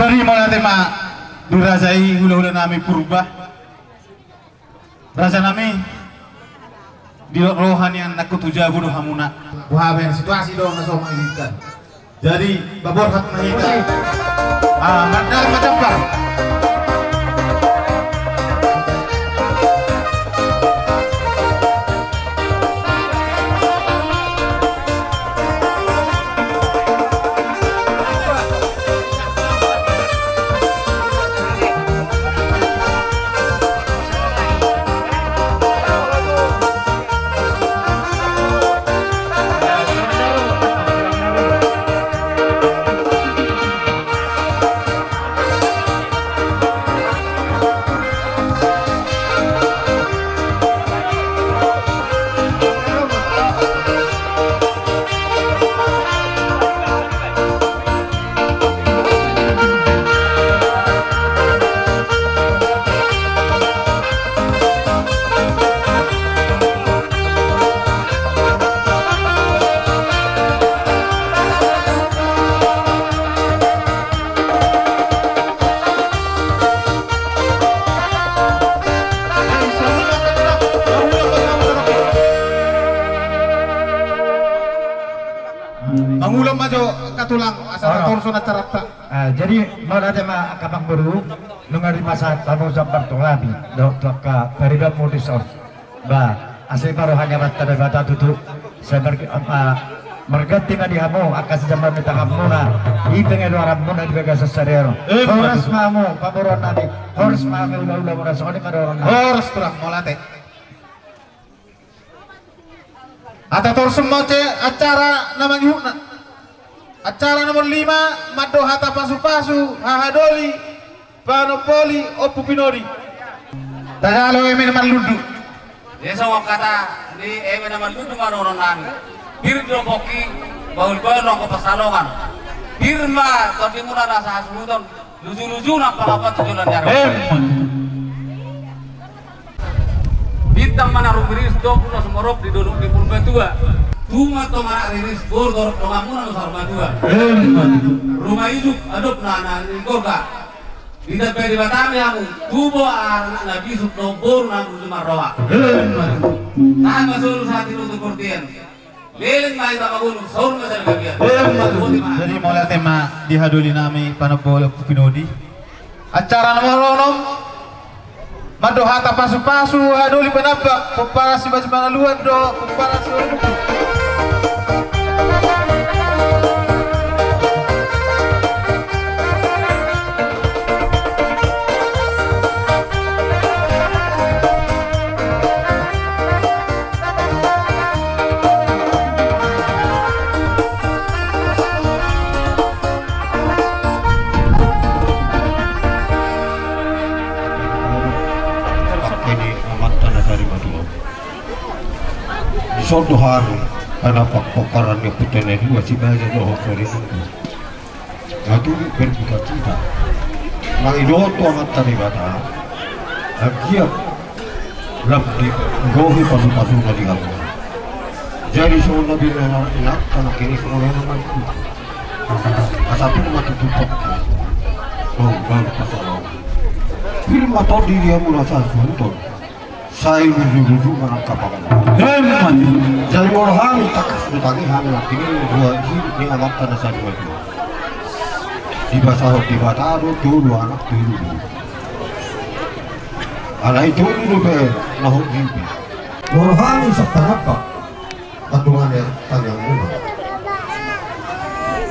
Jadi mau tema dirasai hula-hula nami purba. Rasa nami di rohanian aku tuja bunuh hamuna. Wah, ben situasi dong naso mengizinkan. Jadi babor hak mengizinkan. Mandal macam apa? Mangulam aja katulang asal torso na carata. Jadi mau ada mah kapang baru nungari masa tamu sampai tolabi dok ka perida modisor. Asli baru hanya bata bata tutu saya merganti di hamu akan sejambar minta kamuna di pengen orang muna di bagas sadero. Horas mamu pamoron nabi. Horas mamu ulah muna soalnya kada orang. Horas terang molate. Ata torso mau acara namanya acara nomor 5 Mado Hata Pasu-Pasu Hahadoli Panopoli Opupinori Tajalo emen maludu Desa kata di emen maludu maronan bir doboki baul-baul nongko pasalongan birma tadi muna rasa hasudon lucu-lucu nak palapat tujuan jaro bintang mana rubiris 20 semorop di duduk di purba tua Tuma to mana riris bor dorok pengamuna sarba dua. Rumah hidup adop nana gorga. Tidak beri batami kamu. Tubo anak nabi subno bor nang rumah roa. Nah masuk saat itu untuk kurtian. Leleng main sama gunung saur masal gabian. Jadi mulai tema dihaduli nami panopol pinodi. Acara nomor 6 Mado Hata Pasu-Pasu haduli penabak peparasi baju luar do peparasi Soto hari karena pakparan yang petani dua si baca doa kali itu. Aku berbuka cita. Nang itu amat tadi bata. Agiat lebih gohi pasu-pasu tadi kamu. Jadi semua nabi enak karena kini semua yang mampu. Asal itu mati tutup. Oh, baru pasal. Film atau dia merasa suntuk. Saya lucu-lucu menangkap apa? Jadi orang takas bertanya hamil ini dua ini anak tanah saya dua. Di bahasa di Batado dulu anak dulu. Anak itu dulu be nahuk mimpi. Orang sakta apa? Patungan yang tanya mula.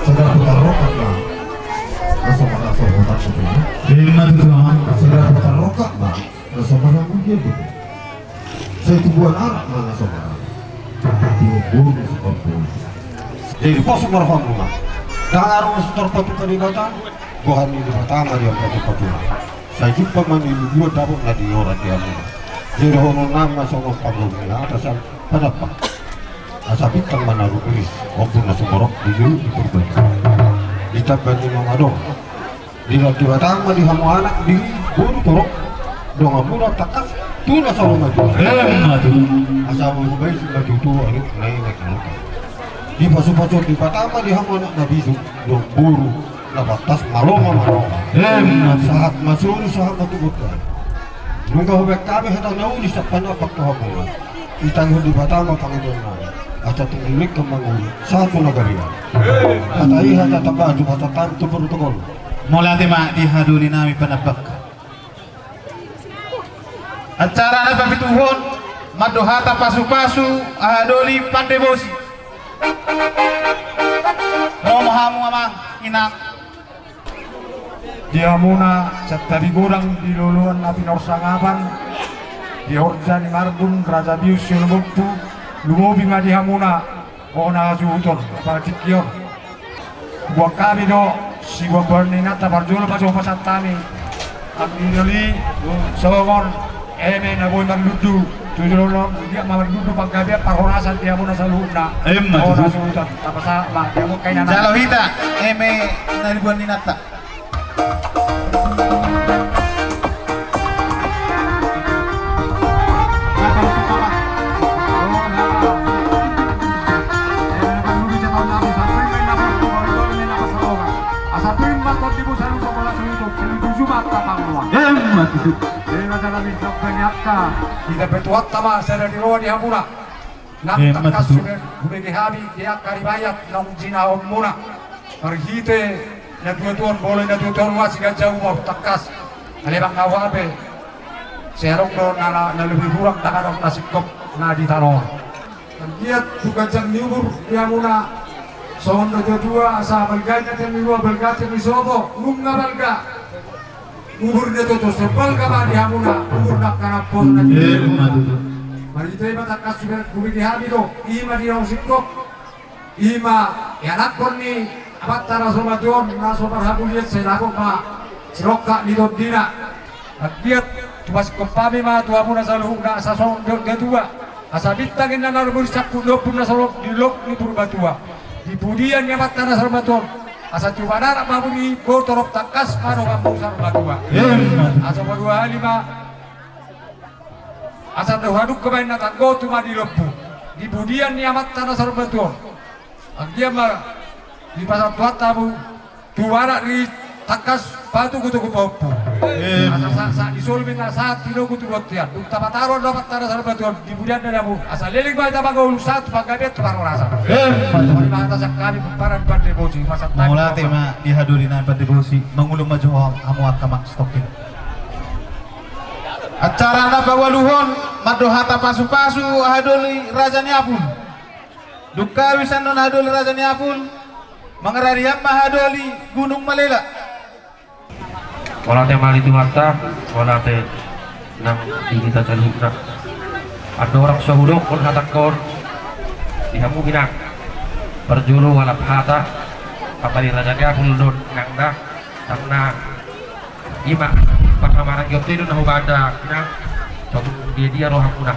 Sudah putar rokat lah. Rasanya putar sebelumnya. Sudah putar rokat lah. Rasanya mungkin gitu. Saya tubuhan anak mana saudara diukur seperti jadi pasuk marhamuna dan arus terpatu teribatan Tuhan ini pertama dia patu-patu saya jumpa mani dua dapat nadi orang dia muna jadi hono nama sono pablumnya atasan penapa asa bintang mana rukulis waktu nasi morok di dulu di perbaikan kita bani mengadong di lati batang di hamu anak di buru torok dong murah takas tu na sama maju. Asal bayi sudah tutu ini naik. Di pasu-pasu di Patama di hamu anak nabi itu dong buru nabatas maloma sahat masuri sahat matubutkan nunggu hubek kami hatang nauli sa panapak to habungan itang hudi batama Panginoon at tinglik kemanguli satu nagarian at ay hata tabadu hata tanto protokol Mula tema dihaduli nami panabak acara na papituhon madohata pasu-pasu ahadoli pandebosi romohamu amang inak dia muna sa tabi gurang diluluan na pinorsangapan di horja ni Marbun Raja Bius yung buktu lumubi nga diha muna o nakasuhuton para tikyon buwag kami do si Wabarni na tabarjulo pa sa pasatami at inuli sa wangon eme na boy magludu tujulo dia magludu paggabi parorasan dia muna sa luhod na o nasuhuton tapos sa dia mo kay nanay Jalohita eme nalibuan ni Nata Kita bertuat tama saya di luar di hamuna. Nak takas sudah bagi habi dia karibayat nong jinaon muna. Perhite na tuan boleh na tuan masih gak jauh mau takas. Alebang nawabe. Serong do na lebih kurang takkan nasi kop na di tanah. Dia juga jang nyubur di hamuna. Sohon do dua asa belganya temi dua belga temi sobo nunga belga. Ubur dia tuh sebal kama di hamuna ubur nak kana pon na mari itu iba takas sudah kubiki habi do ima di rong sikop ima yanak kon ni abatara Parsarimatuaon na sobar habuliet sedako ma siroka ni dodina akiat tuas kompami ma tu hamuna saluh na asa song dia dua asa bitangin na narbur sakku do pun na sorok di lok ni Purbatua di budian ni abatara Parsarimatuaon asa cubanara mabuni botorok takas mano kampung Parsarimatuaon asa berdua lima asa dohaduk kebain natanggo cuma di lempu di budian ni amat tanah Parsarimatuaon dia mah di pasar tua tabu tuara di takas batu kutu kupopu asa sa di sulmin asa tilo kutu botian duk tapataro dapat tanah Parsarimatuaon di budian dan abu asa leling bae tabago satu pagabet baru rasa mata sakali paran pandebosi masa Mula tema dihaduli nami pandebosi mengulung maju hamuat kamak stokin acara na pawaluhon madohata pasu-pasu ahadoli raja niapul duka wisan non ahadoli raja niapul mengerariak mahadoli gunung Malela wala te mali tu harta wala te nang kita calukna ada orang sahudok kon hatakor dihamu binak berjulu walap hata kapali raja niapul don nangda karena ima pakamaran gyopte itu nahu bada kena coba dia roh hakuna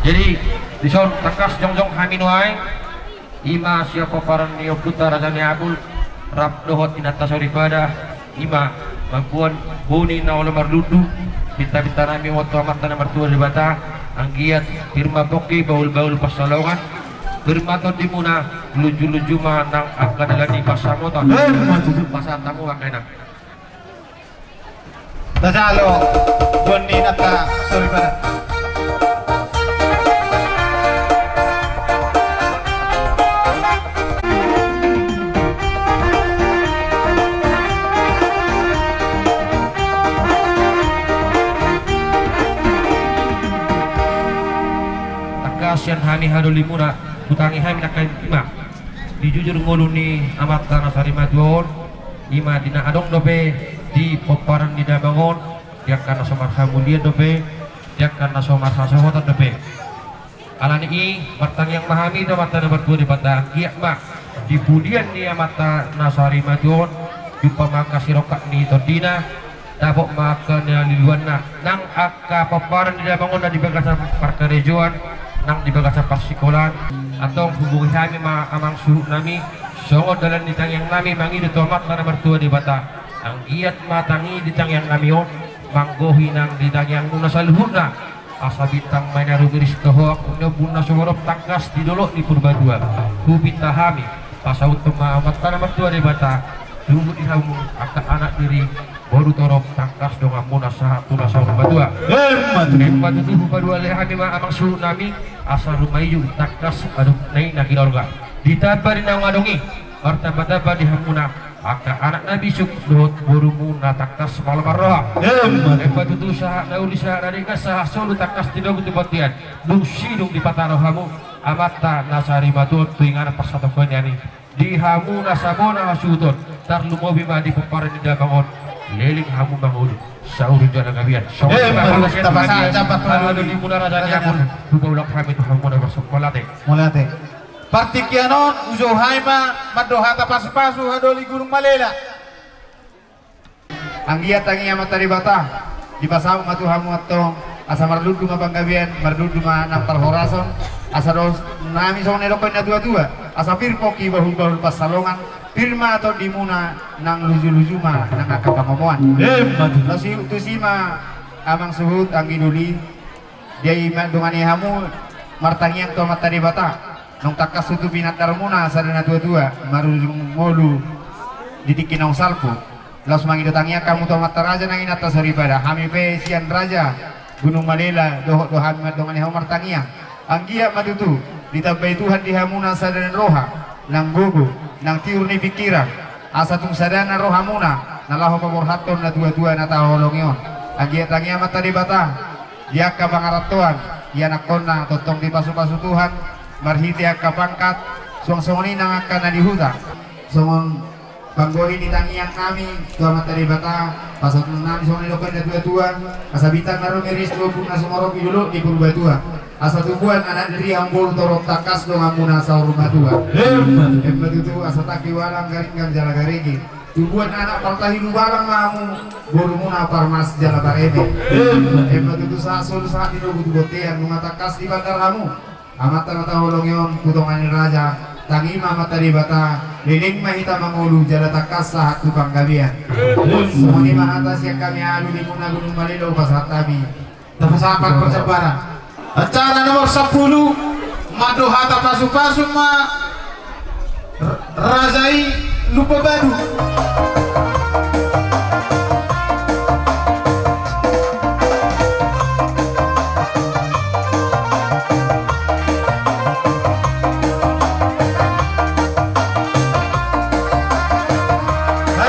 jadi di son takas jongjong haminuai ima siapa paran niop duta raja niapul rap dohot inata sori pada ima mampuan boni na olah marludu bita-bita nami waktu amat tanah mertua di bata anggiat firma boki baul-baul pasalongan firma to di muna luju-luju manang akan dalani pasamotan pasatamu akena Tasalo Boni Nata sorry pada Takasian hani hadoli muna utangi hami nakai ima dijujur ngoluni amat tanah Parsarimatuaon ima dina adong dope di poparan di dabangon yang karena somar hamulia dope yang karena somar sasahotan dope alani i martang yang mahami do mata nomor 2 di bata giak mak di budian ni mata Parsarimatuaon jumpa maka siroka ni todina dabok maka liluan nang akka poparan di dabangon dan di bagasan parkarejoan nang di bagasan parsikolan atau hubungi kami ma amang suruh nami songo dalam ditang yang nami mangi di tomat nomor 2 di bata ang giat matangi ditang yang namion manggohi nang ditang yang nuna saluhuna asa bintang main arugiris tohok udah bunna sorop takas di dolok di Purbatua kubintahami pasaut pemahamat nomor 2 di bata tunggu di hamu akak anak diri baru torok tangkas donga muna satu nasa rumah tua empat tubuh padua lehami ma amang suhu nami asal rumah iyu tangkas aduk naik nagi orga ditambah di nama dongi martaba-taba di hamuna akak anak nabi suk dot baru muna tangkas malam arroha empat tubuh sah nauli sah dari kasah solu tangkas tidak butuh batian dung sidung di patarohamu amata nasari matut tuingan pas satu konyani di hamu nasabona hasutun tarlu mobi mandi peparan di dabangon leling hamu bangun sauri jana gabian ada di mula rajanya pun buka ulang kami itu hamu na bersuk molate partikianon uzo haima madohata pasu-pasu hadoli gunung malela anggiat tangi amat dari bata di pasau matu hamu atong asa mardudu ma panggabian mardudu ma nampar horason asa dos nami song nelokon na dua-dua asa pirpoki bahul-bahul pas salongan firma atau dimuna nang luju-luju ma nang akapangomoan lasi utusima amang suhut anggi duli dia ima dungani hamu martangiang to mata di bata nong takas utu binat darmuna sadana dua-dua marujung molu didikinong salpu las mangido tangiang kamu to mata raja nang inata saribada hami pe sian raja Gunung Malela doh hamad dongani hamu martangiang anggia madutu ditambahi Tuhan di hamuna sadana roha nang gogo nang tiur ni pikiran asatung sadana roha muna nalaho paborhaton na dua-dua na taholongion anggia tangia mata di bata dia kabangaratoan dia nakona totong di pasu-pasu Tuhan marhiti akka pangkat suang-suangni nang akan na dihuta songon panggori di tangiang kami tua mata di bata pasat nami songon ilokan na dua-dua asabitan naro meris lubung na sumorok idulu di Purbatua asa tubuhan anak diri ambul torok takas dong amuna saur rumah tua empat itu asa taki walang garing jala garigi tubuhan anak partai hidu walang mamu borumuna parmas jala barebe empat itu sasul saat itu butuh-butuhan bunga takas di bandar hamu amata-mata holongyon putongan raja tangima mata di bata liling mahita mangulu jala takas saat tukang gabian semua lima atas yang kami alu di muna gunung Malilo pasat kami sahabat persebaran acara nomor 10 madohata pasu-pasu ma razai lupa badu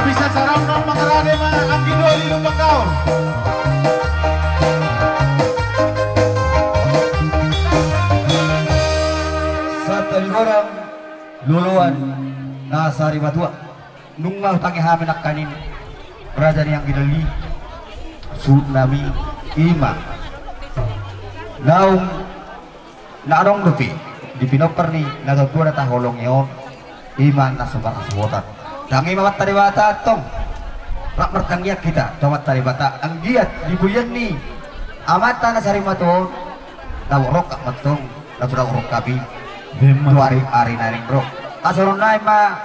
bisa sarang nom mengerade ma anggi doli lupa kaur orang luluan Parsarimatuaon nunggal tangi hamin akanin raja yang gidali tsunami ima naung naarong dupi di pinoper ni natutuan na taholong yon iman na sumbang subotan tangi mawat taribata tong rak mertanggiat kita tawat taribata ang giat di buyan ni amata na Parsarimatuaon tawrok ka matong nasurang kabi hari naring bro asalon na ma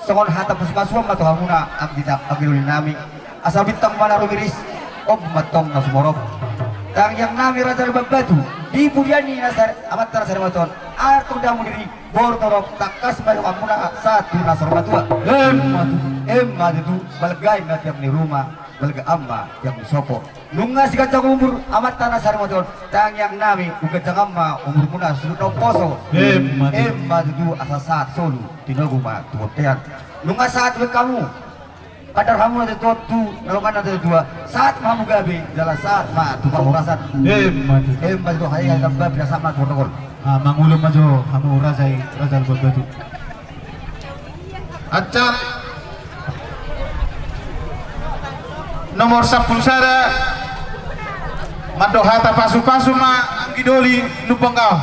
songon hata pasu-pasuan mato hamuna ang ditap agilulin nami asa bintang mana rumiris ob matong na sumorok tang yang nami raja batu di budiani nasar amat Parsarimatuaon artong damu diri bor torok takas bayo amuna satu nasar matua emma itu balgay na tiap ni rumah balga amma yang sopo nunga si kacang umur amat Parsarimatuaon tang yang nami ugat amma umur muna sudah poso emma itu asa saat solu tinoguma tuotean nunga saat kamu kadar kamu nanti tu nalokan nanti dua saat kamu gabi jalan saat ma tu pangurasan emma itu hayang tambah biasa ma protokol mangulum majo kamu raja berbatu acara nomor 10 sada madohata pasu-pasu ma anggi doli lupang kau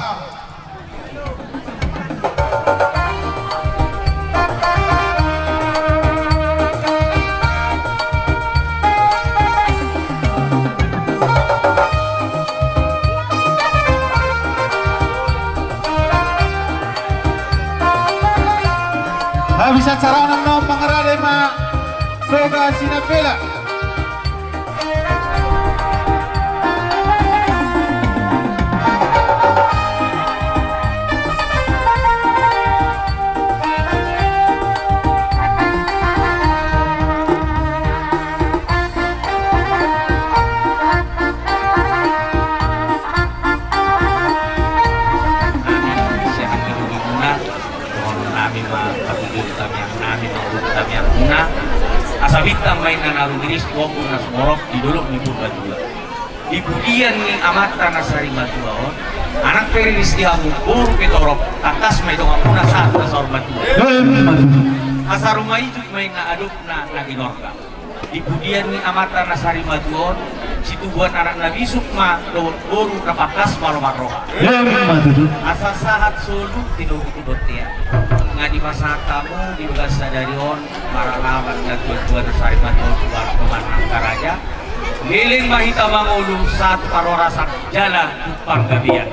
bisa cara nom mengerade ma LOKASI Nabela kami yang nami maulud kami yang guna asa bintang mainan arugiris wongku nas morok di dulu ni purba-dua di budian ni amatan Parsarimatuaon anak periris dihamu buru ketorok takas may dong amuna saat Parsarimatuaon asa rumah itu main na aduk na naginorka di budian ni amatan Parsarimatuaon situ buat anak nabi sukma dawat buru kapakas maromaroha asa sahat suluk tinukutudot ya nga di masa kamu di Banjarnahor para lawan dan tuan-tuan Parsarimatuaon suara pemanang karaja miling mahita mangulu saat parorasak jala upang gabian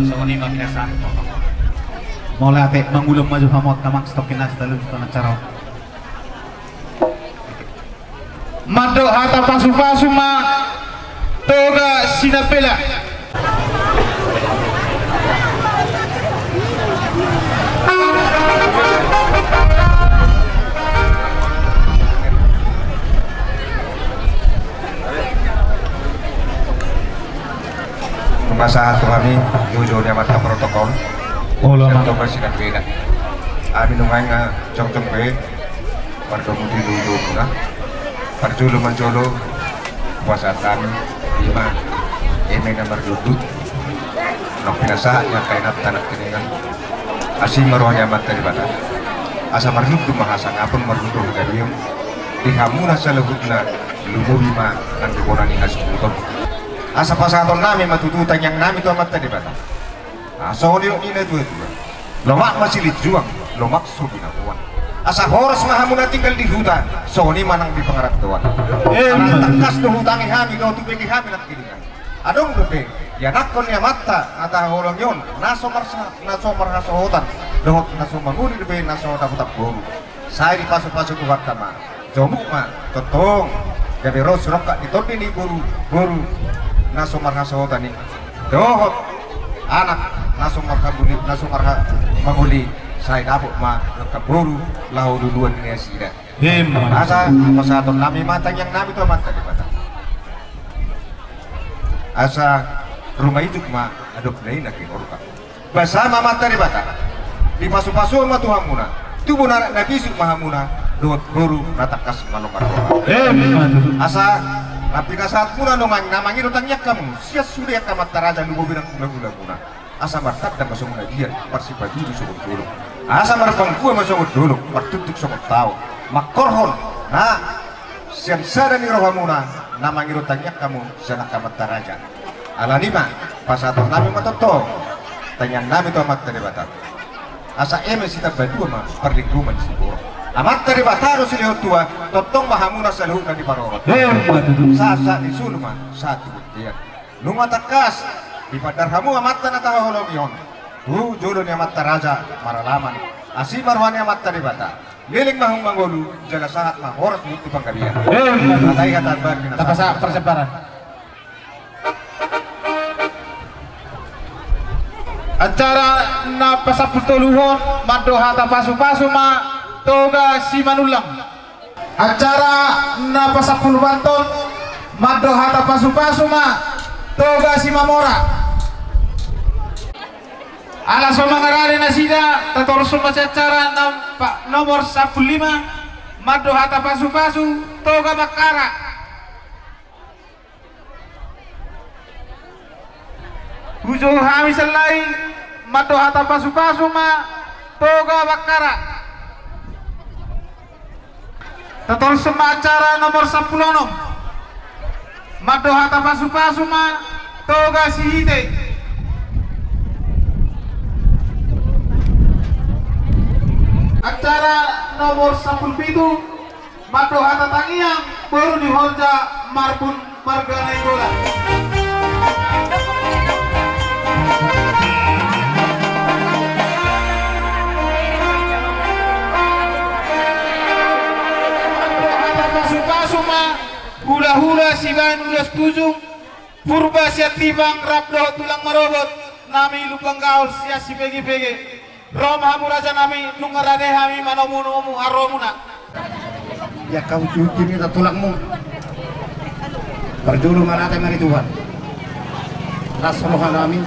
so ni makinasa mulai ate mangulong maju hamot kamang stokin nas dalam cara mado hata pasu-pasu ma toga sinapela masa kami jujurnya mata protokol untuk bersikat beda abi nungai nga cong-cong be pardomudi dulu na parjulu menjolo puasatan 5 ini nomor duduk nok pinasa yang kainat tanak kiningan asing merohnya mata di batas asa marhudu mahasa ngapun marhudu dari yung dihamuna sa lehutna lumubi ma ang diborani hasbuton asa pasaton nami matututan yang nami itu amat tadi bata asa holiok nina itu lomak masilit juang lomak subina buwan asa horos mahamuna tinggal di hutan soni manang di pengarat doan anak takas do hutangi hami do tubengi hami nak kiringan adong dope ya nakon ya mata ata holong yon naso marhaso hutan dohot naso manguri dope naso daputak bolu saya di pasu-pasu tuhat kama jomuk ma totong jadi ros rokak ditodi ni buru naso marhaso hutan ni dohot anak naso marha manguli saya dapuk ma keburu lau duluan ini asida asa pasaton nami matang yang nami itu mata di mata asa rumah itu ma aduk lain lagi orka bersama mata di mata di pasu-pasu ma Tuhan muna tubuh narak nabi suk mahamuna dot buru ratakas malokar asa tapi saat muna nomang namangi rutangnya kamu sia sudah kamat taraja nubo bilang gula muna asa martab dan masuk muna dia Parsibaju di sokot dulu asa marpang gua masuk dulu partutuk sokot tahu makorhon nah siansa dan rohamuna namangi rutangnya kamu sana kamat taraja ala lima pasator nami matoto tanyang nami to amat tadi batak asa eme sita badua ma perlingkuman sibur amat tadi batak si lehut tua totong mahamuna saluh di parorot sasa di sulma satu dia lunga takas di padarhamu amat tanah taholong yon jodoh ni amat taraja maralaman asi marwani amat tadi batak liling mahung manggolu jaga sahat mahorat mutu panggabian katai kata bar tapasa persebaran acara na pasaputuluhon mado hata pasu-pasu ma toga si manulang acara na pasapulubanton mado hata pasu-pasu ma toga si mamora ala somangarari nasida tatorso acara nomor 15 mado hata pasu-pasu toga ACARA Bujo hami selai mado hata pasu-pasu ma toga ACARA tator semua acara nomor 10 mado hata pasu-pasu ma toga sihite acara nomor 10 itu mado hata tangiang baru dihonja MARBUN Marganai bola hula-hula si ulas kujung purba siat tibang rapdo tulang marobot nami lupang gaul sia si pegi-pegi rom hamu raja nami nungarade hami manomu haromuna ya kau cuci minta tulangmu berjulu manate mari Tuhan nasroha nami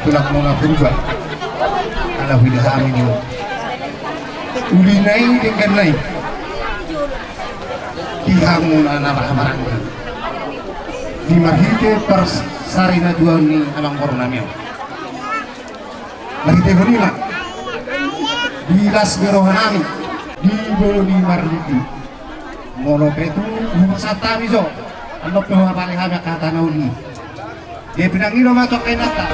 tulangmu na purba ada widah amin yo uli naik dengan naik dihangun anak barang di marhite Parsarimatuaon ni amang koronamio marhite bonima di las berohanami di boni marliti mono petu satami so ano pe wa paling haga kata nauli dia pinangiro matok kenata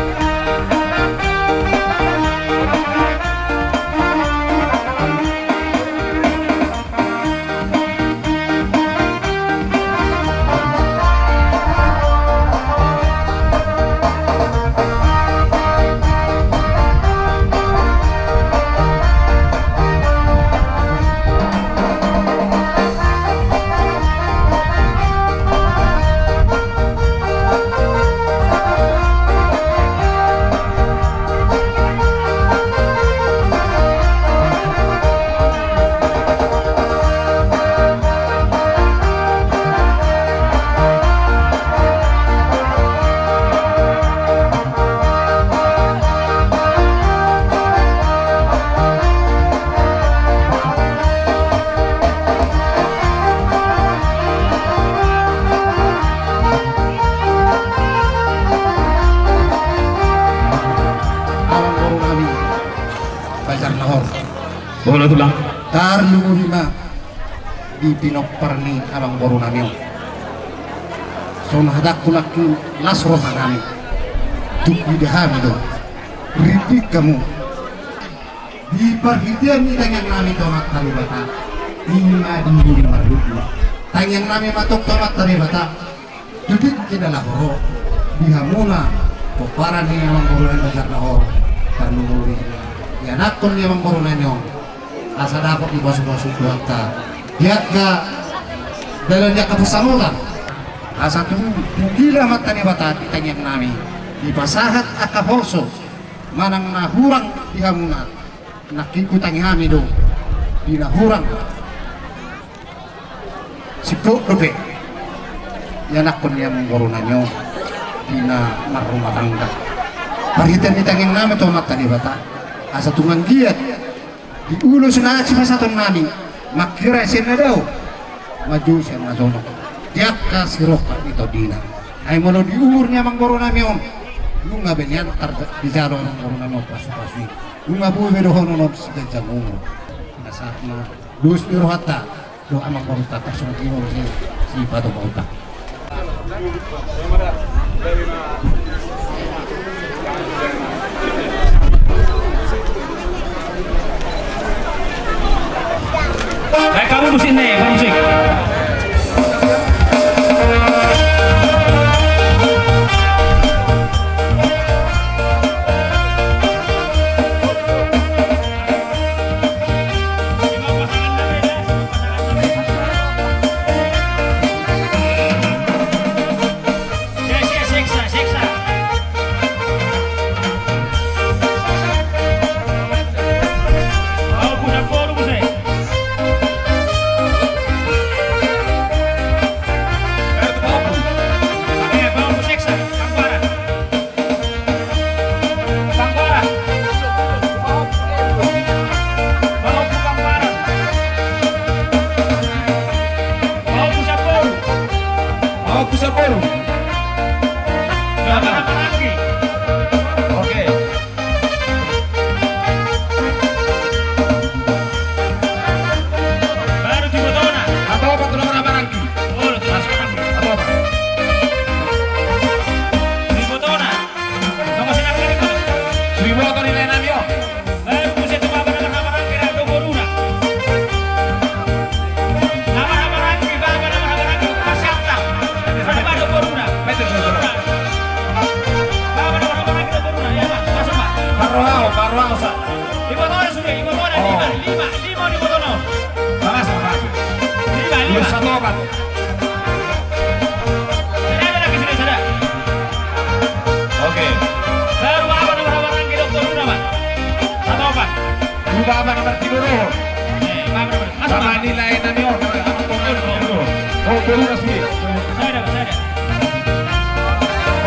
Banjarnahor Bola tulang. Tarlungo lima di pinokparni abang boru nami. So nahadak kulaki lasro hanami. Tuk bidahami do. Ripik kamu. Di perhitian ni tanyang nami tomat taribata. Inga di marluku. Tanyang nami matok tomat taribata. Duduk tidak lahoro. Dihamuna. Poparan ni abang boru nami Banjarnahor. Tarlungo lima. Ya nakon dia memboronanyo asa dapat di basuh-basuh kuota dia ga dalam dia kepesamulan asa tu gila mata ni batati tanyang nami di pasahat akaholso manang nahurang dihamuna nakiku tanyami do di nahurang sipuk dope ya nakon dia memboronanyo di na marumah tangga paritan di tanyang nami to mata ni batati asa tungang giat di ulo sunahat si pasaton nami makira sena daw maju sena zono diak ka siroka ito dina ay mono di umurnya manggoro nami om lunga benyan tar di jaro manggoro nami pasu-pasu lunga buwe bedo hono no sida jamungo nasa na dus biro hatta do amang koruta tasong timo si pato bauta Kayak kamu musik nih, kamu musik.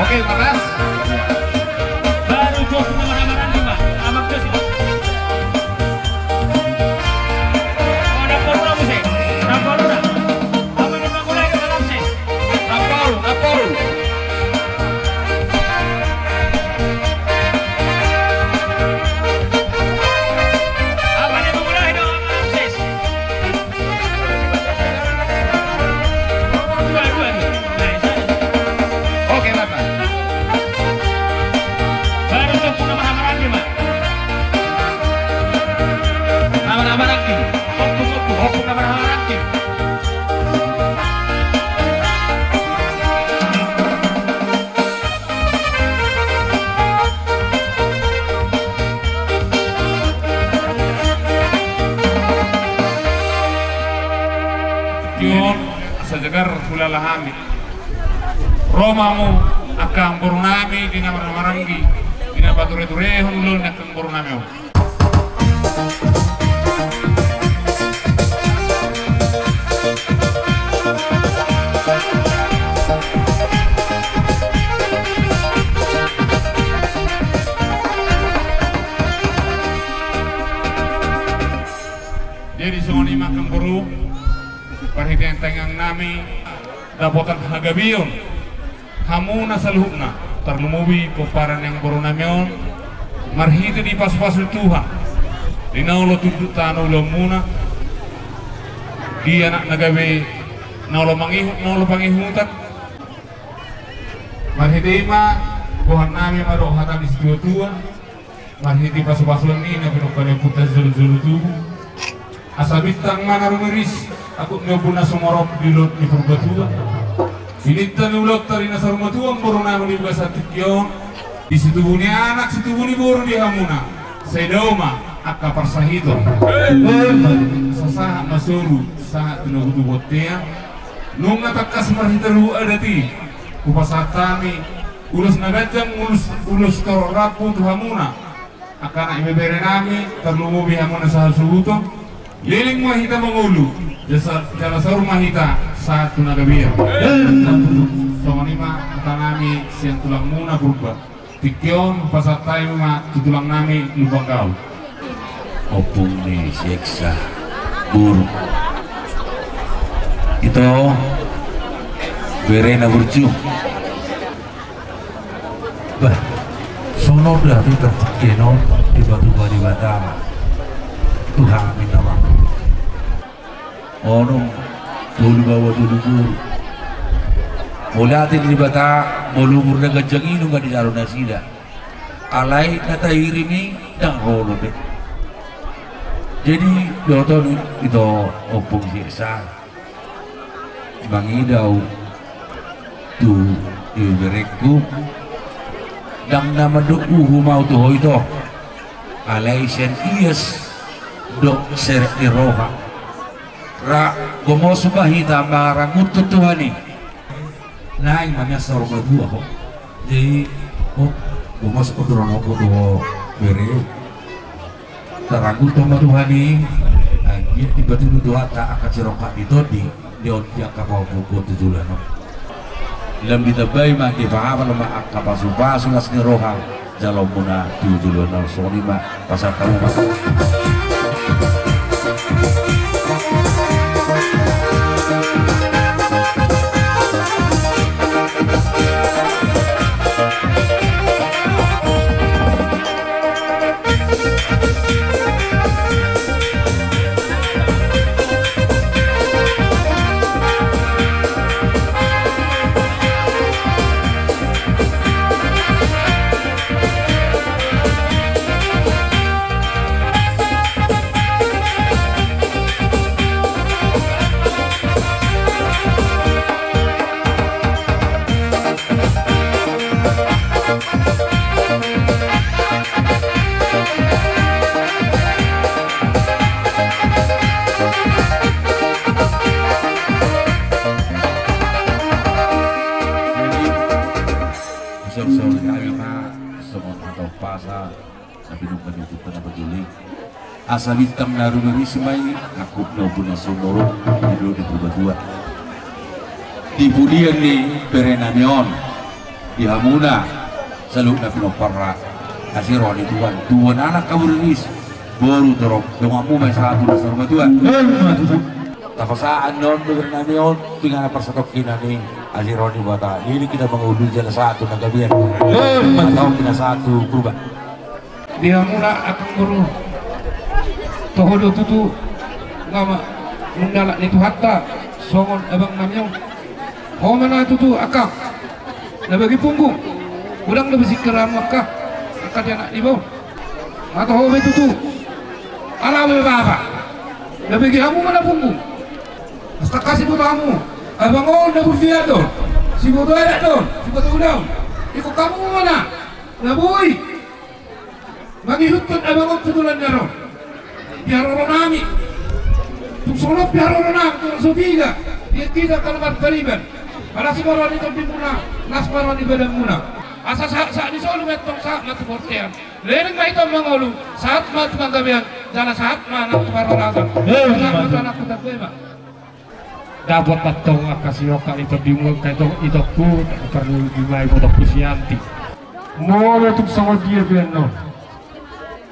Oke, makasih. Baru 25 lima. Amak agar kulalahami romamu akang borunami dina maranggi dina bature-turehon lun akang borunami. Jadi soni makang boru perhatian tengang nami dapotan hagabion hamuna saluhna terlumubi koparan yang boru namion marhiti di pas-pasul Tuhan dinaulo tudut tanu lomuna di anak nagawe naulo pangihutan marhiti ma Tuhan nami mado hata di situ marhiti pas-pasul ini pinukane putas zulu-zulu tubuh asa bintang mana rumiris aku nyobuna sumorok di lot di Purbatua ini tanulok tari nasar matuang baru nama di bahasa tikyon di situ buni anak situ buni baru di hamuna sedoma akka parsahito sasaha masuru saat tunugutu botea nunga takas marhitaru adati upasatami ulus nagajang ulus rapu tu hamuna akana ibebere nami terlumubi hamuna sahal subuto liling mahita mengulu jala saur mahita saat tunagabia soalnya mah tanami siang tulang muna berubah tikyon pasatai mah tulang nami lubang kau opung nih seksa buruk itu berena berju bah sono berarti terkeno di batu di Batak Tuhan minta maaf ono dulu bawa dulu guru mulai hati di Batak bolumur na gajang inu nggak di daruna sida alai kata irimi dan rolo deh jadi doton itu opung siksa bangidau tu ibereku dang nama doku mau tuh itu alai sen ias dok ser iroha ra gomos bahita marang ututuhani naing manya sorga dua kok jadi gomos kodrono kodo bere taragu toma tuhani dia tiba-tiba dua tak akan ciroka itu di dia kapal buku tujulano lam ditabai mah di paham lama kapasupa sunas ni roha jalau muna tujulano soni mah pasal kamu mah asal hitam narunuri semai aku nobuna sonoro di Purbatua di Budian nih Perenamion di Hamuna selalu na pinoparra asiron tuan anak kaburis baru terok dongamu may satu na sa Purbatua tapasaan non Perenamion tinggal persatok kinani asiron di Batak ini kita mengudul jala satu na gabian atau kina satu kurba di Hamuna akan buru tohodo tutu ngama mundalak itu hatta songon abang namanya oh mana tutu akak na bagi punggung udang na bisi keramu akak dia nak dibawa atau hobe tutu alawe baba na bagi kamu mana punggung hasta kasih buat kamu abang on na berfiat don si bodoh ada don si bodoh udang ikut kamu mana na boy bagi hutun abang on tutulan jaro biar orang nami tuk solok biar orang nami tuk sobiga dia tidak kalimat beriman. Para semua itu dimuna, nasmaran ibadah muna. Asa saat di solo metong saat matu portian. Lereng mai to mangolu saat matu kantabian, jana saat mana tukaroratan. Saat anak kita bema. Dapat patong akasioka itu dimulai itu ku perlu dimai bodoh kusianti. Mau untuk sama dia benar.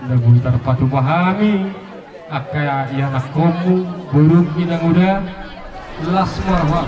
Naguntar patu pahami, akaya yang akomu burung inang udah lasmarwa.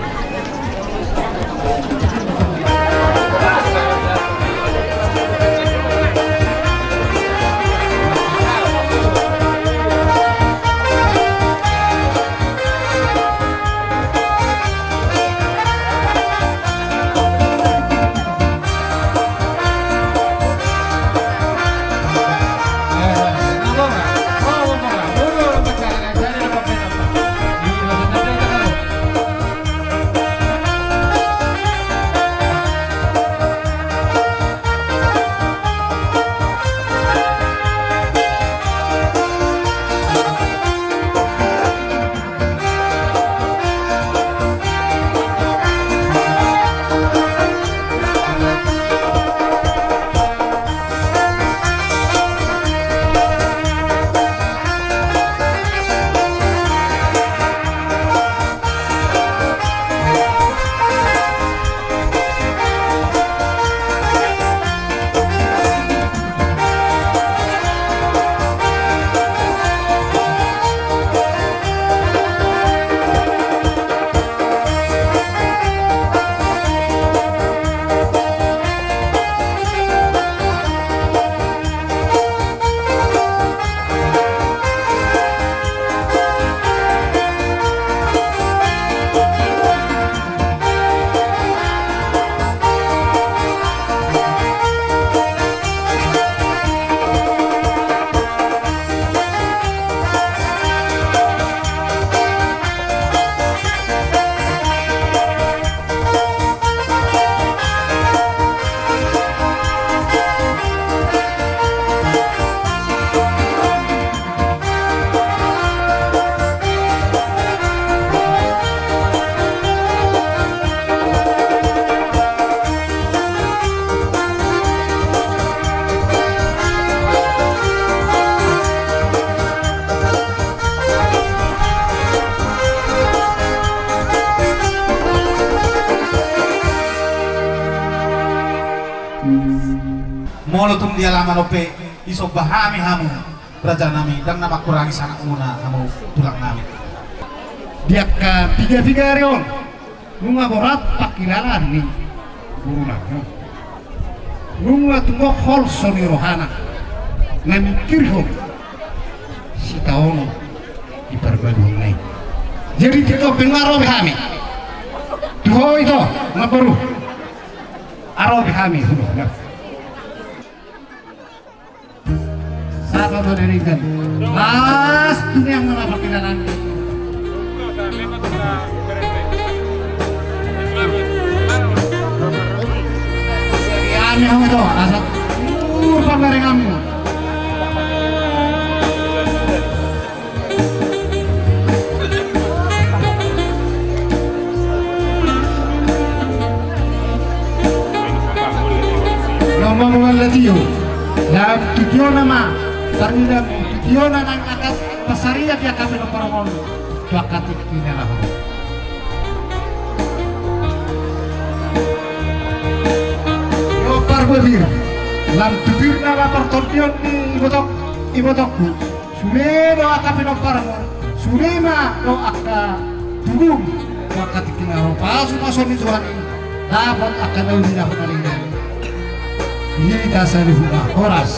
Molo tum dia lama lope iso bahami hamu raja nami dan nama kurangi sanak muna hamu tulang nami. Dia ke tiga reon nunga borat pakilalan ni buruna nunga tunggu hol soni rohana ngamikir hon si taono di perbaduan lain. Jadi kita pengaruh kami tuh itu ngabaru arah kami sudah apa berdirikan mas dunia yang mana perkiraan kami kamu itu asal pamer kamu ngomong walatio dalam tujuan nama Tarnida tujuan nang atas pasaria dia kami nomor dua katik ini lah. Yo pargodir, lam tubir nama pertontion di ibotokku. Sudah doa kami nomor sudah mah doa ka tubung dua katik ini lah. Pas masuk di Tuhan dapat akan tahu tidak benar ini. Ini dasar rumah horas.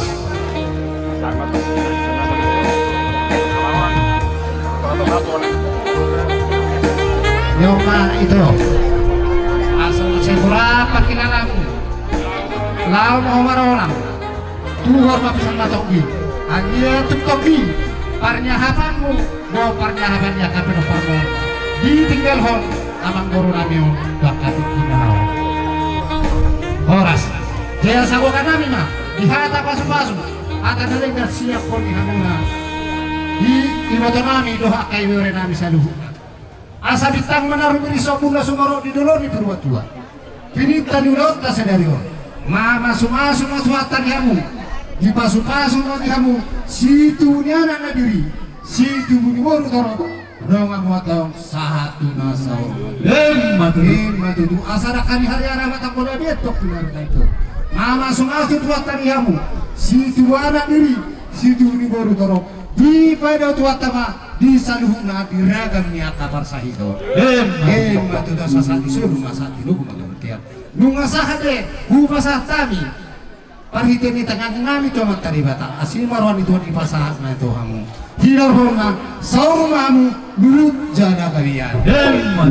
Nyoma itu asal seberapa kilalamu lau mau marolang tuhor mapisan matoki agia tukoki parnya hapanmu mau parnya hapannya kapeno parmo ditinggal hon amang guru namio bakat kinau horas dia sagokan nami mah dihata pasu-pasu akan ada siap poni hamuna di ibadah nami doa kai wore nami saluhu asa ditang menaruh beri sopuna sumoro di dulu di tua. Pinita di ulot ta sedario. Mama sumasu masuatan kamu. Di pasu-pasu nanti kamu situ ni anak diri. Situ buni boru toro. Dong muatong satu nasau. Matu asara kami hari arah mata kola betok benar itu. Mama sumasu tuatan kamu. Situ anak diri. Situ buni boru toro. Di pada tuatama di saluhuna diragam niata parsahido. Matu dosa satu suruh masati lugu matu tiap. Nunga sahade hupasah tami. Parhite ni tengah ngami cuma tadi batak asil marwan itu di pasah na itu kamu. Hilau honga saumamu dulu jana kalian.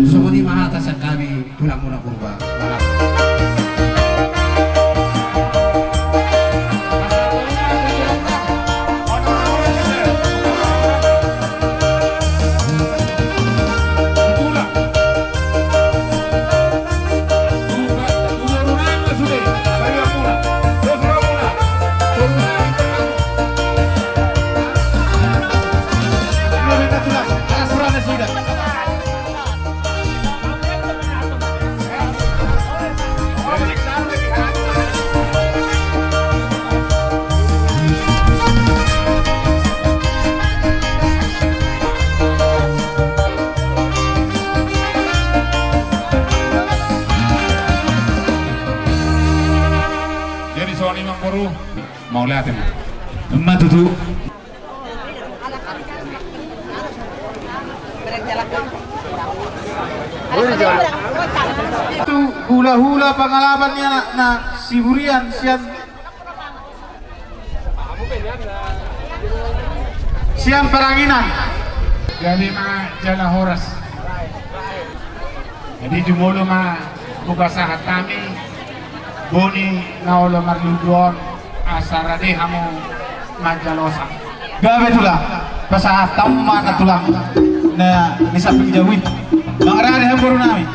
Semua di mahata kami tulang muna purba. Mau lihat ya? Emak tutu. Itu hula-hula pengalamannya nak si Burian siang peranginan. Jadi mah jala horas. Jadi jumolo mah buka sahat kami. Boni naulo marluduon asara deh kamu majalosa. Gawe tulang pasahat tamma na tulang na bisa pigjawi. Mangarane hamburu nami.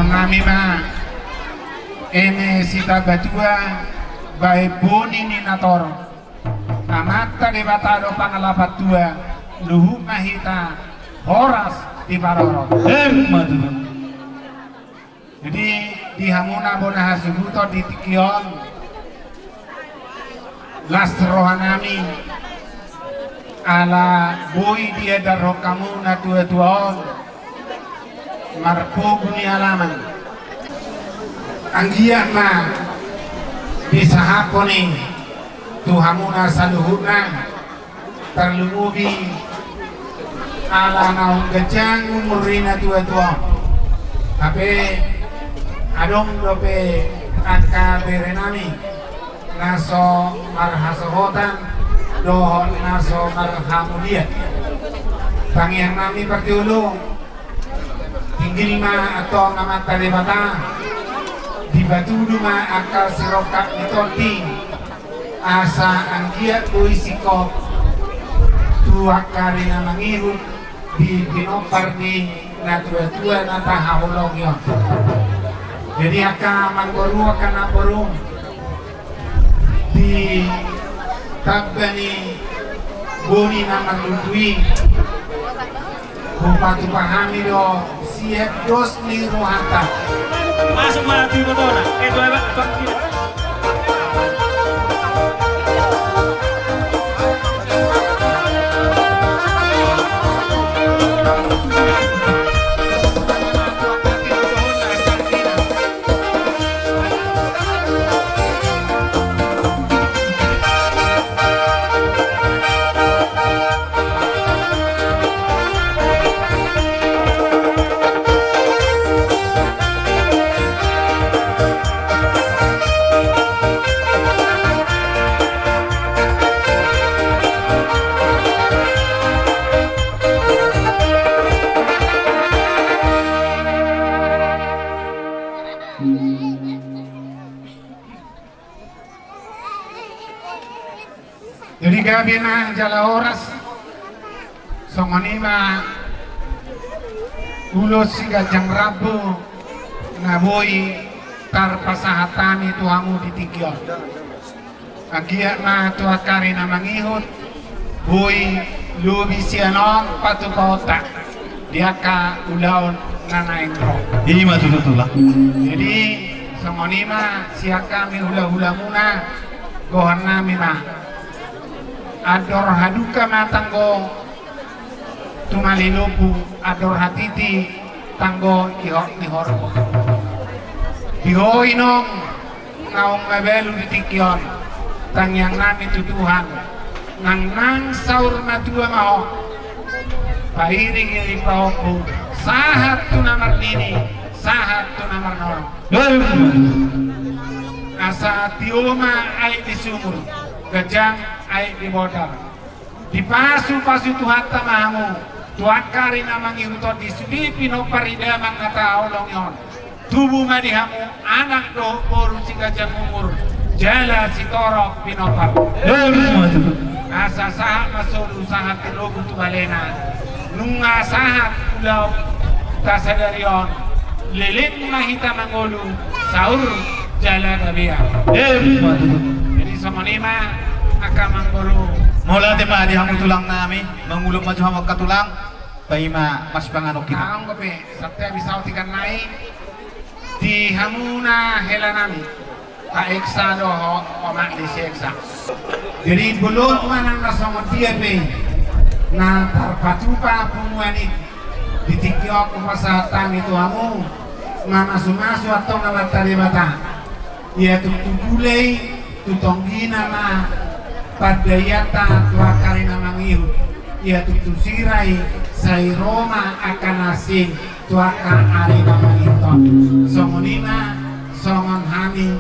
Nami mah ini sita batua baik boni ni natoro amata de batado pangalapat tua luhu mahita horas di paroro. Jadi di hamuna bona hasubuto di tikion las rohanami ala boy dia daro kamu na tua-tuaon marpuguni alaman anggian mah bisa haponi tuhamuna saluhuna terlumubi ala naung gejang umurina tua-tua tapi adong dope angka berenami naso marhasohotan dohon naso marhamuliat tangian nami pertiulu tinggal ma atau nama talibata di batu duma akal sirokat ditoti asa anggiat buisikop tua karina mangirut di binopar di natua-tua nata haulogyo. Jadi aka manggoru akan naboru di tabani boni nama lutui bupati pahami do siap dos ni rohanta masuk mati betul nak itu hebat Igabina jala oras songonima ulos siga jang rabu ngaboi tar pasahatani tuamu ditigyon agia na tuakari na mangihut bui lubi sianon patu pauta diaka ulaon nanaingro Ima tutulah. jadi songonima siakami hula-hula muna gohan nami mah ador haduka matanggo tumalilupu ador hatiti tanggo ihok nihor ihoinong naong mabelu ditikyon tangyang nami tutuhan nang saur matua maho pairing iri paoku sahat tu namar nini sahat tu namar noro asa tioma ai di sumur gajang ai di bodar di pasu tuhatta mahamu tuakari namang iruto di sudi pino parida mangata olong yon tubuh madihamu anak do boru si gajang umur jala si torok pinopar asa sahat masuru sahat tilogu tu balena nunga sahat ulau tasadarion lilin mahita mangolu saur jala gabia jadi semonima akan manggoro Mula tema di hamu tulang nami mengulung maju hamu katulang paima mas panganok kita ang gabi satya bisa utikan naik di hamuna hela nami ka-eksa do o mak di seksa jadi belum manang nasong tiape na tarpatupa pumuani ditikyok kupasatan itu hamu mamasu-masu atau ngamatari bata ia tutugulay tutonggina na padayata tuakari na mangihu ia tutusiray say Roma akan asing tuaka ari na mangiton songonina songon hami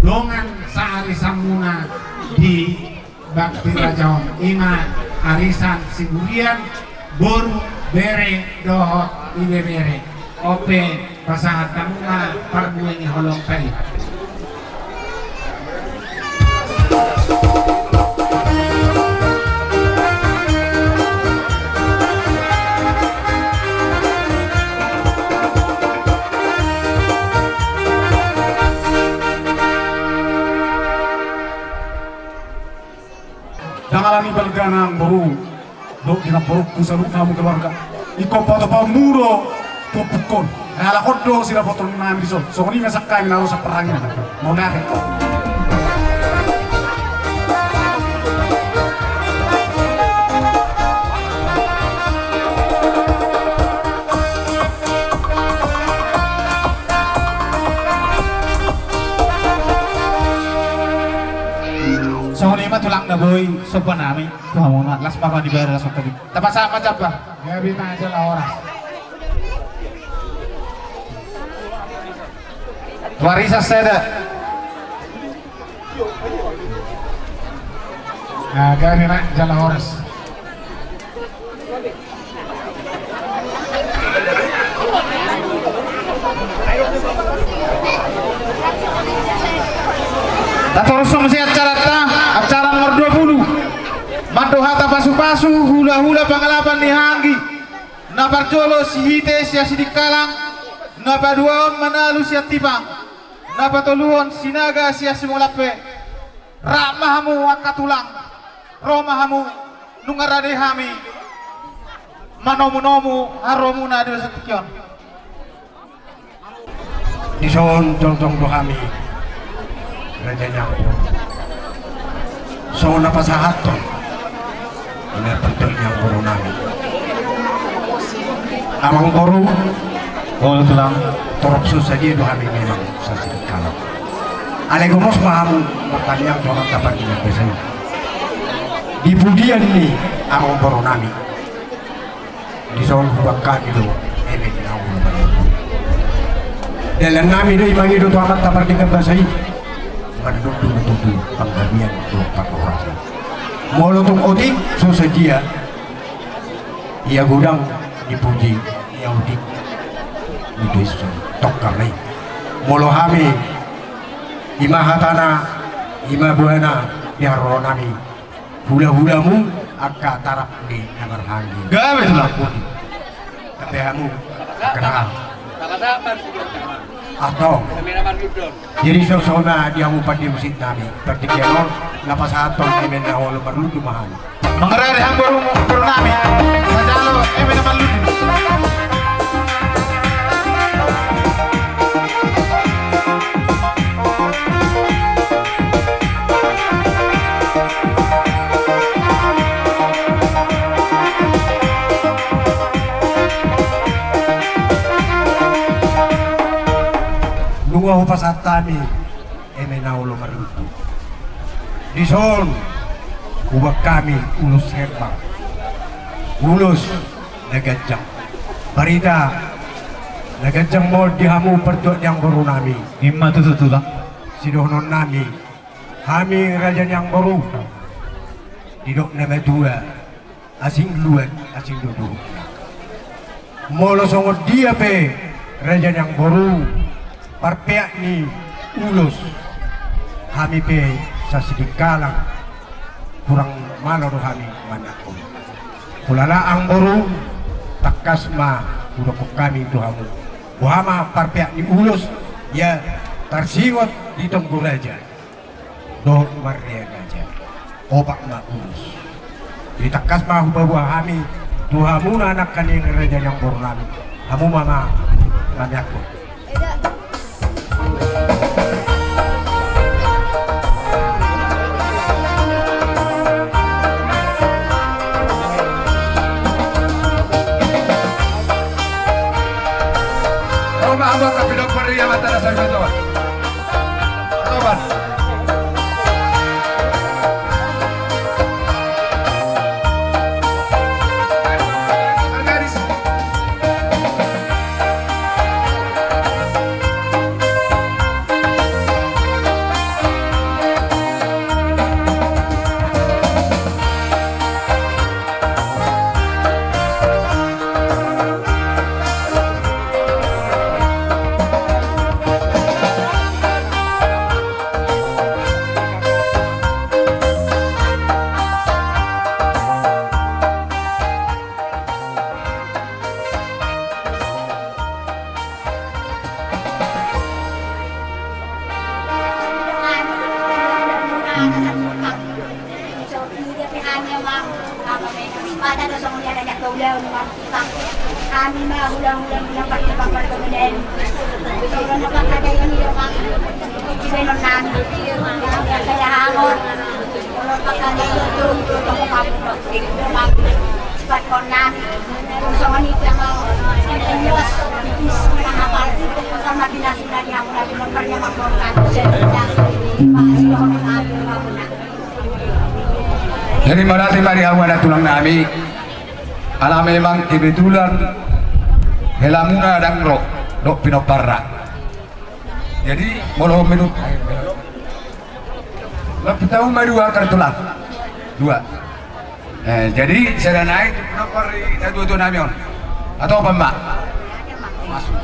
dongan sa arisan muna di BAKTIRAJA-HUMBAHAS ima arisan sigurian boru bere dohot ibe bere ope pasahat muna parbueng holong pay Dangalani balgana ang baru dok dinaporok ko sa lukna mo keluarga iko pato pa muro pupukon ala koddo sila potong namin diso so kung nga sakay na sa perangin mau nake tulang na boy sopan nami kamu nak las papa di bayar las tadi tapi sama siapa ya bina aja lah orang warisa seda nah gari nak jalan horas terus masih acara nomor 20 Madohata pasu-pasu hula-hula pangalapan di Hanggi Napar Jolo si Hite si Asidikalang Napa Duaon Manalu si Atipang Napa Toluon Sinaga si Asimulape Rakmahamu Akatulang Romahamu Nungarade Hami Manomu-nomu Haromuna Dewa Satikyon Dison tong-tong do kami Raja Nyampo so napasahat to ini penting yang boro nami amang boro tulang torok susah dia do kami memang sasikit kalau ale gomos paham pertanyaan doang dapat kita biasanya di budian ini amang boro nami di soal hubangkan itu ini kita hubungan dalam nami itu imang itu amat dapat kita bahasai menduduk penggabian 24 orang molotong odik susah dia ia gudang dipuji ia odik di desa tok kami molo hami ima hatana ima buana biar nami hula-hulamu agak tarap di nagar hangi. Gawe laku. Tapi kamu kenal. Atau jadi sosona dia mau pada musik nabi. Berarti dia non lapas atau emen awal perlu dumahan. Mengerti hang baru nami. Sajalo emen malu. Nunggu pasatani emenaulo marutu di son ubah kami ulus herbang ulus nagajang barida nagajang mo dihamu pertuat yang baru nami Imma tutu lang. sidohnon nami kami raja yang baru didok nama dua asing luar asing duduk molo songot dia pe raja yang baru parpeak ni ulus kami pe sasidikalang kurang malo do kami manakon kulala ang baru takas ma udok kami tuhamu buhama parpeak ni ulus ya tarsiwat di tengku raja do maria raja opak ma ulus di takas ma hubawa kami tuhamu anak kaning raja yang baru kami kamu mama manakon. Ambak tapi dok peri yang mata rasa itu. Toban. Kami mah ulang-ulang dapat dapat kemudian kalau dapat ada yang dia makan dibenon nami saya hangon kalau pakai itu kalau pakai itu cepat konan sama ni kalau jelas bis mahal sama dinas dari yang lagi nomornya melaporkan masih orang Jadi marati mari awan tulang nami ala memang kebetulan helamuna dan rok dok pinoparra jadi molo menut lebih tahu mah dua kartulah dua jadi saya naik pinopari dua namion atau apa mbak masuk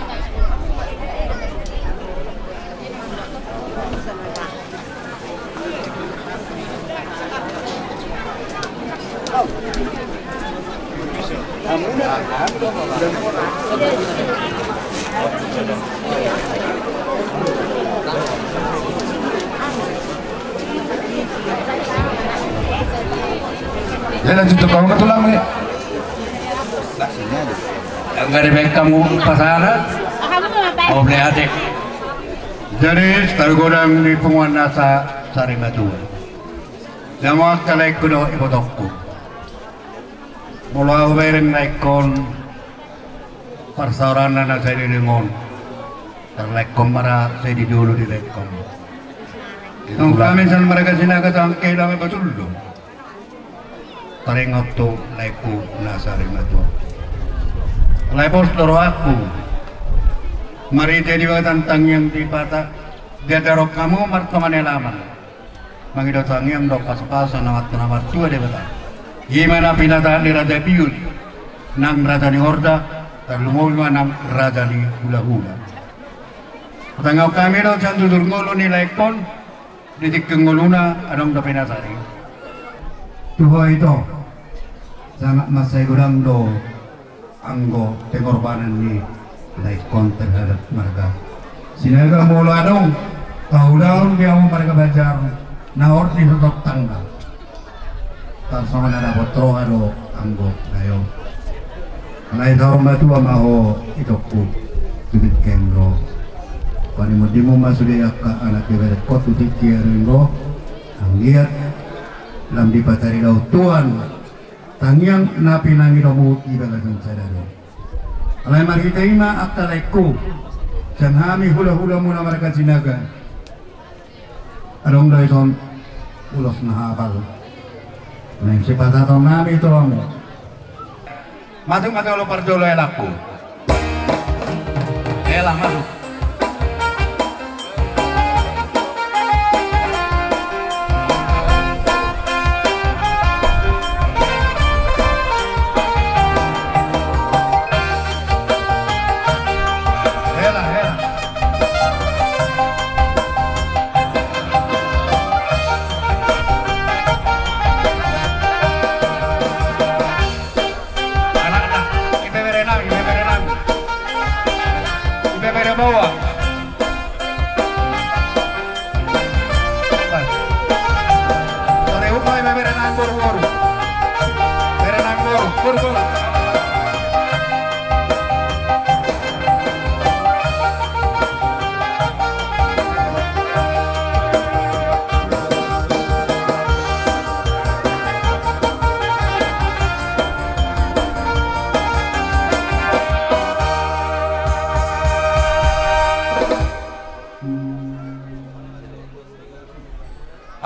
ya lanjut tuh kau ketulang ya nggak ada baik kamu pasaran mau beli adik jadi setelah godang di penguan nasa Parsarimatuaon nama kalai kuno ibodokku mula uberin naikon parsarana na saya didengon terlekom para saya di dulu dilekom itu kami san mereka sinaga sangke dami betul dong taringok tu laiku na Parsarimatuaon laipos loro aku mari jadi tantang yang di Batak dia darok kamu martaman elaman mangidot yang dok pas-pasan nawat nawat tua di Batak gimana pinataan di Raja Pius nang Raja di Horda terlumulwa nang Raja di hula-hula tanggaw kami daw sa tutur ngolo ni Laikon di tikeng ngoluna anong da pinasari tuho itu sangat masai gudang do anggo pengorbanan ni naik konten terhadap mereka. Sinaga mula dong tahu daun dia mau mereka belajar naor di tutup tangga. Tak sama nada botro ado anggo kayo. Naik tahun batu amaho itu ku tubit kengro. Pani mo di mo masudi ka anak keberet kot tutik kierengro. Ang lihat lam dipatari daw tuan tangyang napi nangi domo ibalagan sadaro. Alay marita ima aktalaiku dan hami hula-hula muna mereka sinaga. Adong daw ison ulos na hapal. Nang sipatatong nami ito amo. Masuk-masuk lo parjolo elakku. Elah masuk.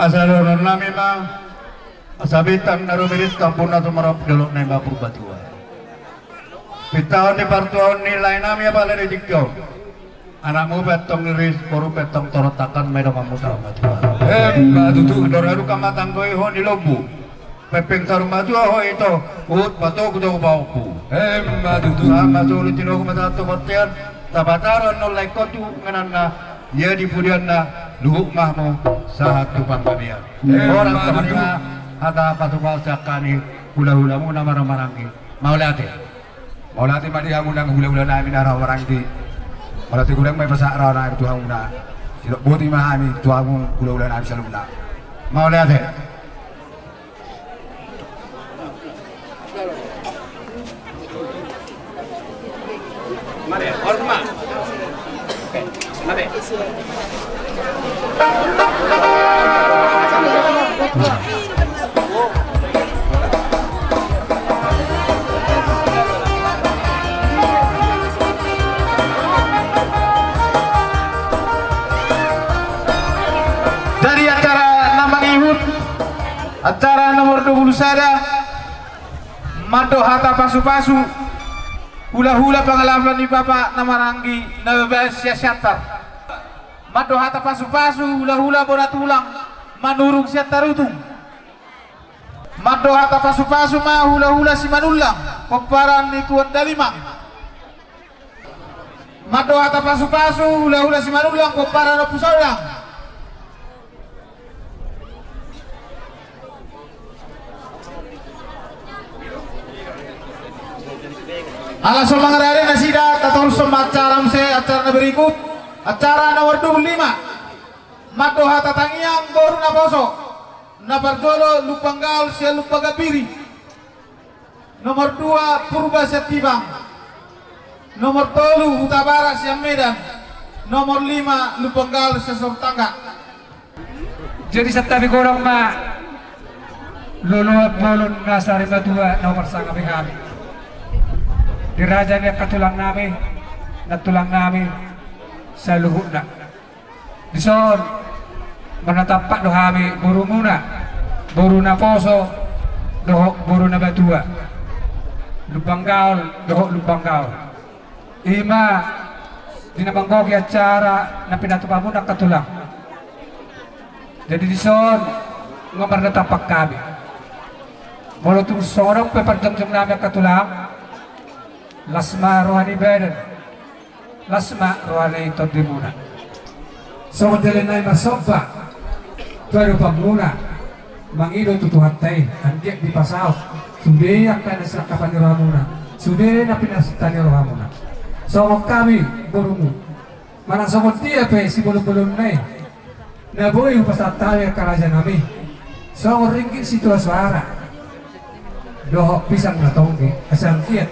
Asalur nami ma asabitam narumiris kampung na tumarap dalok na iba purbatua. Pitahon ni partuahon nilai nami apa lari jikyo. Anak mo betong niris puru betong torotakan may damang muta matua. Matutu doraru kamatang ko ihon nilobu. Pepeng tarumatua ho ito ut bato kudo bauku. Matutu sama sulit tino kumatato kortian tabataron no lekotu nganana ya di pudian na luhuk mahmu saat tupang babian. Orang temannya ada patubal sakani hula-hula muna marang-marangi. Maulati madi hamu nang hula-hula namin araw marang di. Maulati kurang may pasara na itu hamu na. Silo buti mahami tu hamu hula-hula namin sa luna. Maulati. Mari, hormat. Mari. Dari acara Nambang Ihud, acara nomor 20 sada Mado Hata Pasu-Pasu hula-hula pengalaman di Bapak Namaranggi Nabebes Siasyatar Mado Hata Pasu-Pasu hula-hula bola tulang manurung siatarutung Mado Hata Pasu-Pasu ma hula-hula si manulang peparan di Tuan Dalimang Mado Hata Pasu-Pasu hula-hula si manulang peparan Pusaulang. Alas mengarahkan nasida atau acara acara berikut acara nomor 25 Mado Hata Tangiang Boru Naposo Naparjolo Lupanggal Sia Lupagapiri nomor 2 Purba Setibang nomor 3 Hutabara Sia Medan nomor 5 Lupanggal Sia Sortangga. Jadi setapi korang ma luluat molun nasari badua nomor sangat kami dirajanya katulang namin natulang namin sa luhut na dison manatapak do kami buru muna buru na poso dohok buru na batua lubang gaul dohok lubang gaul ima dinabanggogi acara na pinatupa muna katulang jadi dison ngamar natapak kami mulutung sorong peparjam-jam namin katulang lasma rohani badan lasma rohani todimuna so modelenai masoba tuaru pamuna mangido tutuhat tay anjek di pasau sudah akan diserahkan di ramuna sudah napinastan di ramuna songok kami borumu mana songok dia pe si belum nai na boy pasataya kerajaan kami songok ringgit situ suara dohok pisang na tonggi asal kiat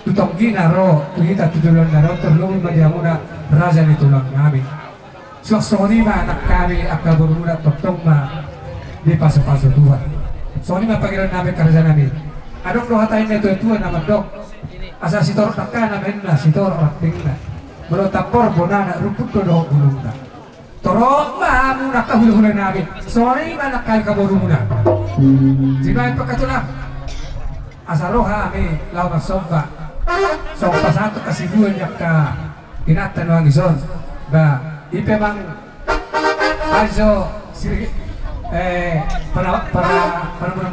tutonggi naro kita tujuan naro terlalu madiamuna raja ni tulang kami songoni ma anak kami akan bermula totong ma di pasu-pasu Tuhan songoni ma pangiran kami kerajaan kami adok doh hatain itu Tuhan nama dok asal sitor takkan namin na sitor rating na baru tapor bonana rumput doh gulung na torok ma muna kahulu-hulu namin songoni ma anak kami kaburumuna sinayin pagkatulang asal roha kami lawan somba so pasatu kasibuan yak ka kinatan wang ison ba ipe mang ajo siri para muna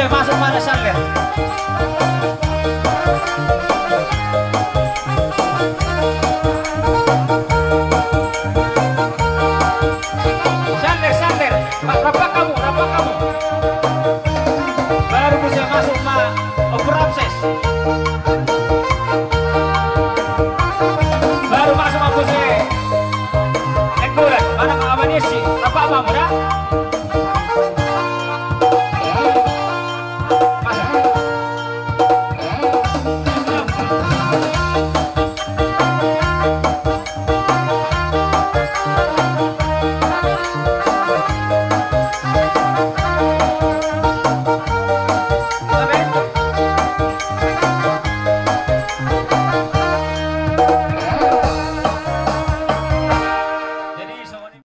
masuk mana Sander? Sander, apa kamu? Baru bisa masuk ma Op.Exaudi. Baru masuk ma Op.Exaudi. Enggak, anak apa dia sih? Apa muda?